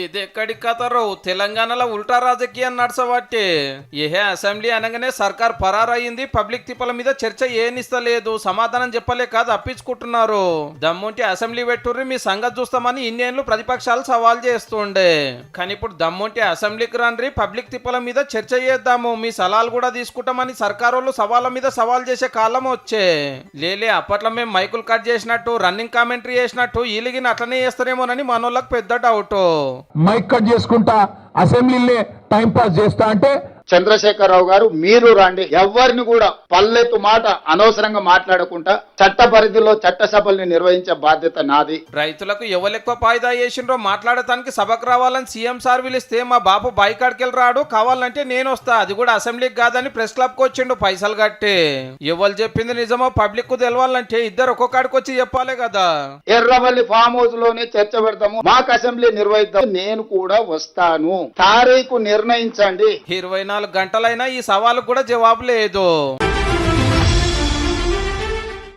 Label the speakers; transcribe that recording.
Speaker 1: ఇది ఎక్కడి కథరో తెలంగాణలో ఉల్టా రాజకీయం నడసబట్టి ఏహే అసెంబ్లీ అనగానే సర్కార్ పరారయ్యింది. పబ్లిక్ తిప్పల మీద చర్చ ఏనిస్తలేదు, సమాధానం చెప్పలే కాదు అప్పించుకుంటున్నారు. దమ్ముంటే అసెంబ్లీ పెట్టుర్రి, మీ సంగతి చూస్తామని ఇన్నేళ్లు ప్రతిపక్షాలు సవాల్ చేస్తుండే. కానీ ఇప్పుడు దమ్ముంటే అసెంబ్లీకి రండి, పబ్లిక్ తిప్పల మీద చర్చ చేద్దాము, మీ సలహాలు కూడా తీసుకుంటామని సర్కారోళ్ళు సవాళ్ళ మీద సవాల్ చేసే కాలం వచ్చే. లేలే అప్పట్లో మేము మైకులు కట్ చేసినట్టు రన్నింగ్ కామెంటరీ చేసినట్టు ఈలిగిన అట్లనే చేస్తారేమోనని మనోళ్ళకి పెద్ద డౌట్.
Speaker 2: మైక్ కట్ చేసుకుంటా అసెంబ్లీలో టైం పాస్ చేస్తా అంటే
Speaker 3: చంద్రశేఖరరావు గారు మీరు రండి, ఎవరిని కూడా పల్లెత్తు మాట అనవసరంగా మాట్లాడకుండా చట్ట పరిధిలో చట్టసభల్ని నిర్వహించే బాధ్యత నాది.
Speaker 1: రైతులకు ఎవరెక్కువ పాయిదా చేసిండ్రో మాట్లాడటానికి సభకు రావాలని సీఎం సార్ పిలిస్తే మా బాబు బాయికాడికెళ్ళి రాడు, కావాలంటే నేను వస్తా, అది కూడా అసెంబ్లీకి కాదని ప్రెస్ క్లబ్ కు వచ్చిండు పైసలు కట్టి. ఎవరు చెప్పింది నిజమో పబ్లిక్ కు తెలవాలంటే ఇద్దరు ఒక్కొక్కడికి వచ్చి చెప్పాలి కదా.
Speaker 3: ఎర్రవల్లి ఫామ్ హౌస్ లోనే చర్చ పెడతాము, మాకు అసెంబ్లీ నిర్వహిద్దాం, నేను కూడా వస్తాను, తారీఖు నిర్ణయించండి.
Speaker 1: 24 గంటలైనా ఈ సవాలు కూడా జవాబు లేదు.